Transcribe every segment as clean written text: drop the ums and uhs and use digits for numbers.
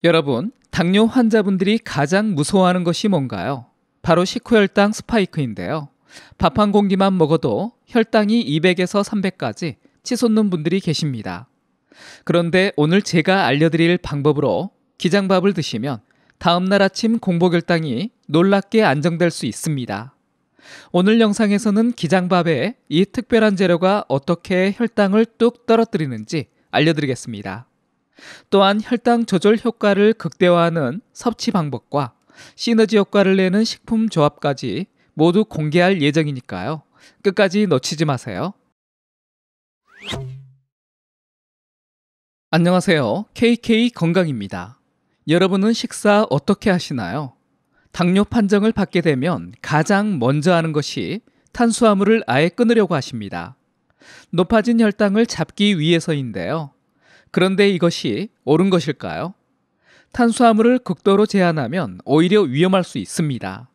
여러분, 당뇨 환자분들이 가장 무서워하는 것이 뭔가요? 바로 식후혈당 스파이크인데요. 밥 한 공기만 먹어도 혈당이 200에서 300까지 치솟는 분들이 계십니다. 그런데 오늘 제가 알려드릴 방법으로 기장밥을 드시면 다음날 아침 공복혈당이 놀랍게 안정될 수 있습니다. 오늘 영상에서는 기장밥에 이 특별한 재료가 어떻게 혈당을 뚝 떨어뜨리는지 알려드리겠습니다. 또한 혈당 조절 효과를 극대화하는 섭취 방법과 시너지 효과를 내는 식품 조합까지 모두 공개할 예정이니까요. 끝까지 놓치지 마세요. 안녕하세요. KK 건강입니다. 여러분은 식사 어떻게 하시나요? 당뇨 판정을 받게 되면 가장 먼저 하는 것이 탄수화물을 아예 끊으려고 하십니다. 높아진 혈당을 잡기 위해서인데요. 그런데 이것이 옳은 것일까요? 탄수화물을 극도로 제한하면 오히려 위험할 수 있습니다.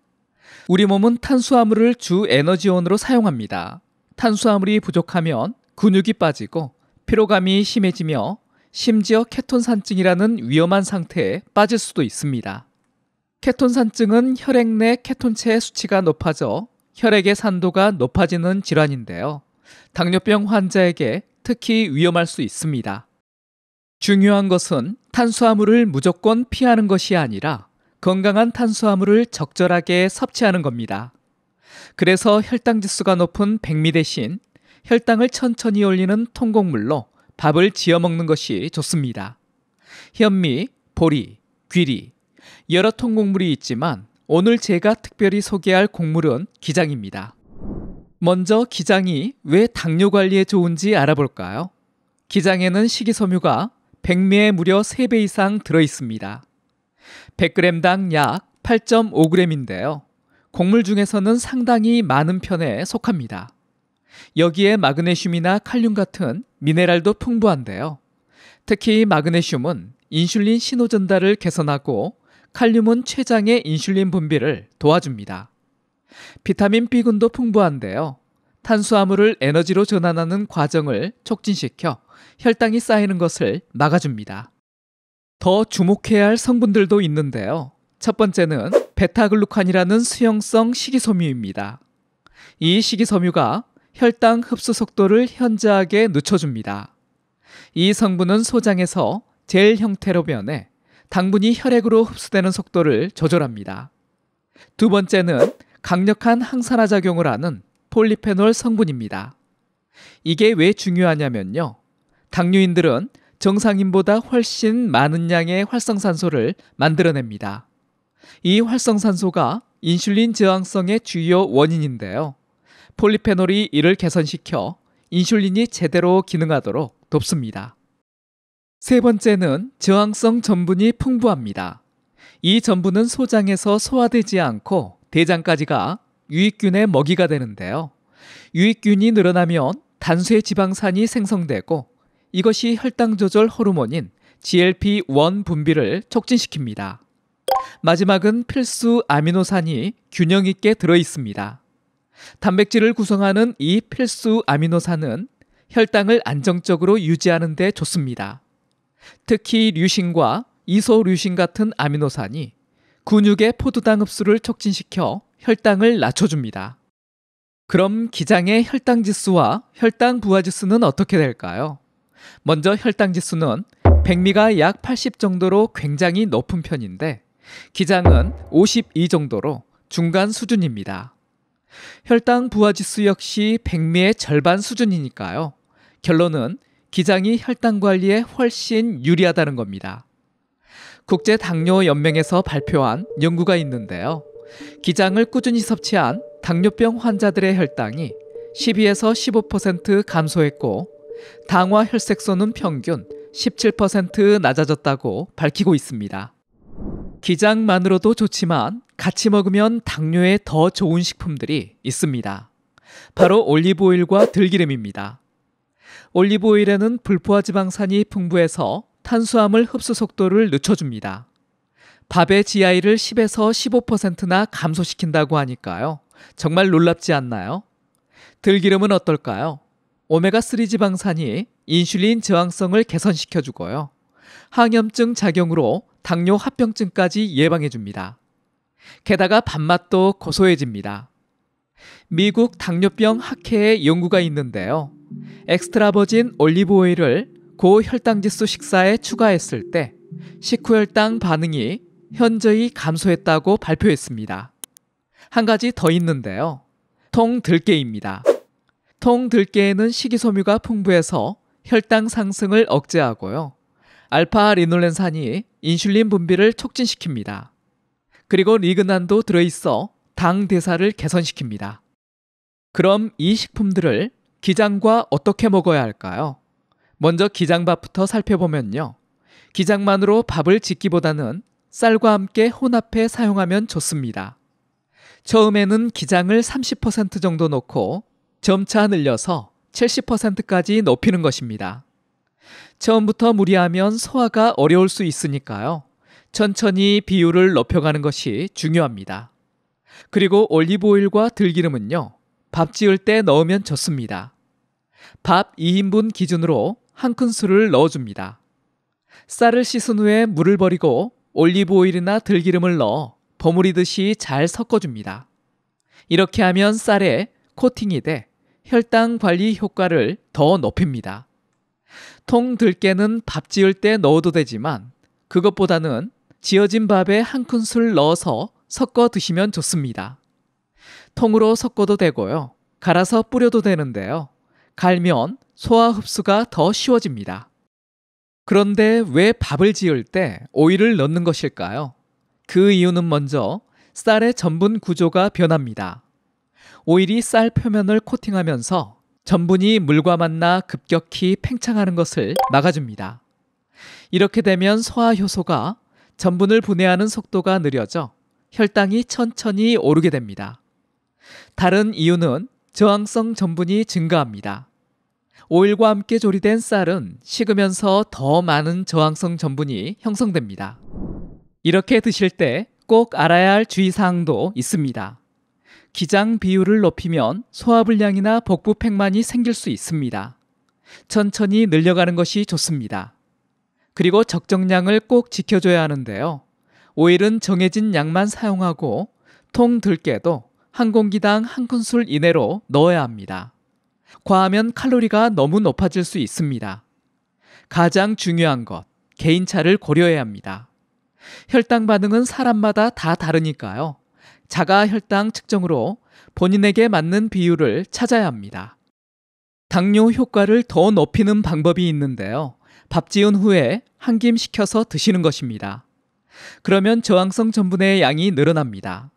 우리 몸은 탄수화물을 주 에너지원으로 사용합니다. 탄수화물이 부족하면 근육이 빠지고 피로감이 심해지며 심지어 케톤산증이라는 위험한 상태에 빠질 수도 있습니다. 케톤산증은 혈액 내 케톤체의 수치가 높아져 혈액의 산도가 높아지는 질환인데요. 당뇨병 환자에게 특히 위험할 수 있습니다. 중요한 것은 탄수화물을 무조건 피하는 것이 아니라 건강한 탄수화물을 적절하게 섭취하는 겁니다. 그래서 혈당 지수가 높은 백미 대신 혈당을 천천히 올리는 통곡물로 밥을 지어 먹는 것이 좋습니다. 현미, 보리, 귀리, 여러 통곡물이 있지만 오늘 제가 특별히 소개할 곡물은 기장입니다. 먼저 기장이 왜 당뇨 관리에 좋은지 알아볼까요? 기장에는 식이섬유가 백미에 무려 3배 이상 들어있습니다. 100g당 약 8.5g인데요. 곡물 중에서는 상당히 많은 편에 속합니다. 여기에 마그네슘이나 칼륨 같은 미네랄도 풍부한데요. 특히 마그네슘은 인슐린 신호 전달을 개선하고 칼륨은 췌장의 인슐린 분비를 도와줍니다. 비타민 B군도 풍부한데요. 탄수화물을 에너지로 전환하는 과정을 촉진시켜 혈당이 쌓이는 것을 막아줍니다. 더 주목해야 할 성분들도 있는데요. 첫 번째는 베타글루칸이라는 수용성 식이섬유입니다. 이 식이섬유가 혈당 흡수 속도를 현저하게 늦춰줍니다. 이 성분은 소장에서 젤 형태로 변해 당분이 혈액으로 흡수되는 속도를 조절합니다. 두 번째는 강력한 항산화 작용을 하는 폴리페놀 성분입니다. 이게 왜 중요하냐면요. 당뇨인들은 정상인보다 훨씬 많은 양의 활성산소를 만들어냅니다. 이 활성산소가 인슐린 저항성의 주요 원인인데요. 폴리페놀이 이를 개선시켜 인슐린이 제대로 기능하도록 돕습니다. 세 번째는 저항성 전분이 풍부합니다. 이 전분은 소장에서 소화되지 않고 대장까지가 유익균의 먹이가 되는데요. 유익균이 늘어나면 단수의 지방산이 생성되고 이것이 혈당 조절 호르몬인 GLP-1 분비를 촉진시킵니다. 마지막은 필수 아미노산이 균형 있게 들어있습니다. 단백질을 구성하는 이 필수 아미노산은 혈당을 안정적으로 유지하는 데 좋습니다. 특히 류신과 이소류신 같은 아미노산이 근육의 포도당 흡수를 촉진시켜 혈당을 낮춰줍니다. 그럼 기장의 혈당 지수와 혈당 부하 지수는 어떻게 될까요? 먼저 혈당 지수는 백미가 약 80 정도로 굉장히 높은 편인데 기장은 52 정도로 중간 수준입니다. 혈당 부하 지수 역시 백미의 절반 수준이니까요. 결론은 기장이 혈당 관리에 훨씬 유리하다는 겁니다. 국제당뇨연맹에서 발표한 연구가 있는데요. 기장을 꾸준히 섭취한 당뇨병 환자들의 혈당이 12에서 15% 감소했고 당화 혈색소는 평균 17% 낮아졌다고 밝히고 있습니다. 기장만으로도 좋지만 같이 먹으면 당뇨에 더 좋은 식품들이 있습니다. 바로 올리브오일과 들기름입니다. 올리브오일에는 불포화 지방산이 풍부해서 탄수화물 흡수 속도를 늦춰줍니다. 밥의 GI를 10에서 15%나 감소시킨다고 하니까요. 정말 놀랍지 않나요? 들기름은 어떨까요? 오메가3 지방산이 인슐린 저항성을 개선시켜주고요. 항염증 작용으로 당뇨 합병증까지 예방해줍니다. 게다가 밥맛도 고소해집니다. 미국 당뇨병 학회의 연구가 있는데요. 엑스트라버진 올리브 오일을 고혈당지수 식사에 추가했을 때 식후혈당 반응이 현저히 감소했다고 발표했습니다. 한 가지 더 있는데요. 통들깨입니다. 통들깨에는 식이섬유가 풍부해서 혈당 상승을 억제하고요. 알파 리놀렌산이 인슐린 분비를 촉진시킵니다. 그리고 리그난도 들어있어 당 대사를 개선시킵니다. 그럼 이 식품들을 기장과 어떻게 먹어야 할까요? 먼저 기장밥부터 살펴보면요. 기장만으로 밥을 짓기보다는 쌀과 함께 혼합해 사용하면 좋습니다. 처음에는 기장을 30% 정도 넣고 점차 늘려서 70%까지 높이는 것입니다. 처음부터 무리하면 소화가 어려울 수 있으니까요. 천천히 비율을 높여가는 것이 중요합니다. 그리고 올리브오일과 들기름은요. 밥 지을 때 넣으면 좋습니다. 밥 2인분 기준으로 한 큰술을 넣어줍니다. 쌀을 씻은 후에 물을 버리고 올리브오일이나 들기름을 넣어 버무리듯이 잘 섞어줍니다. 이렇게 하면 쌀에 코팅이 돼 혈당 관리 효과를 더 높입니다. 통들깨는 밥 지을 때 넣어도 되지만 그것보다는 지어진 밥에 한 큰술 넣어서 섞어 드시면 좋습니다. 통으로 섞어도 되고요. 갈아서 뿌려도 되는데요. 갈면 소화 흡수가 더 쉬워집니다. 그런데 왜 밥을 지을 때 오일을 넣는 것일까요? 그 이유는 먼저 쌀의 전분 구조가 변합니다. 오일이 쌀 표면을 코팅하면서 전분이 물과 만나 급격히 팽창하는 것을 막아줍니다. 이렇게 되면 소화 효소가 전분을 분해하는 속도가 느려져 혈당이 천천히 오르게 됩니다. 다른 이유는 저항성 전분이 증가합니다. 오일과 함께 조리된 쌀은 식으면서 더 많은 저항성 전분이 형성됩니다. 이렇게 드실 때 꼭 알아야 할 주의사항도 있습니다. 기장 비율을 높이면 소화불량이나 복부팽만이 생길 수 있습니다. 천천히 늘려가는 것이 좋습니다. 그리고 적정량을 꼭 지켜줘야 하는데요. 오일은 정해진 양만 사용하고 통들깨도 한 공기당 한 큰술 이내로 넣어야 합니다. 과하면 칼로리가 너무 높아질 수 있습니다. 가장 중요한 것, 개인차를 고려해야 합니다. 혈당 반응은 사람마다 다 다르니까요. 자가 혈당 측정으로 본인에게 맞는 비율을 찾아야 합니다. 당뇨 효과를 더 높이는 방법이 있는데요. 밥 지은 후에 한 김 식혀서 드시는 것입니다. 그러면 저항성 전분의 양이 늘어납니다.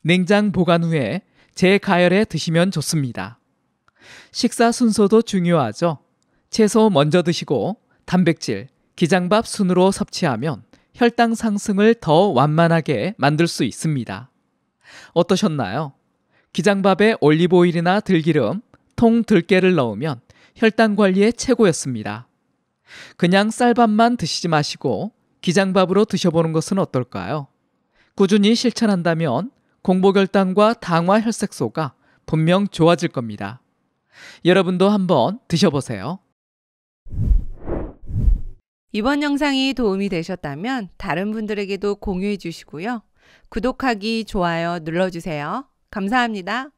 냉장 보관 후에 재가열해 드시면 좋습니다. 식사 순서도 중요하죠. 채소 먼저 드시고 단백질, 기장밥 순으로 섭취하면 혈당 상승을 더 완만하게 만들 수 있습니다. 어떠셨나요? 기장밥에 올리브오일이나 들기름, 통들깨를 넣으면 혈당 관리에 최고였습니다. 그냥 쌀밥만 드시지 마시고 기장밥으로 드셔보는 것은 어떨까요? 꾸준히 실천한다면 공복혈당과 당화 혈색소가 분명 좋아질 겁니다. 여러분도 한번 드셔보세요. 이번 영상이 도움이 되셨다면 다른 분들에게도 공유해 주시고요. 구독하기, 좋아요 눌러주세요. 감사합니다.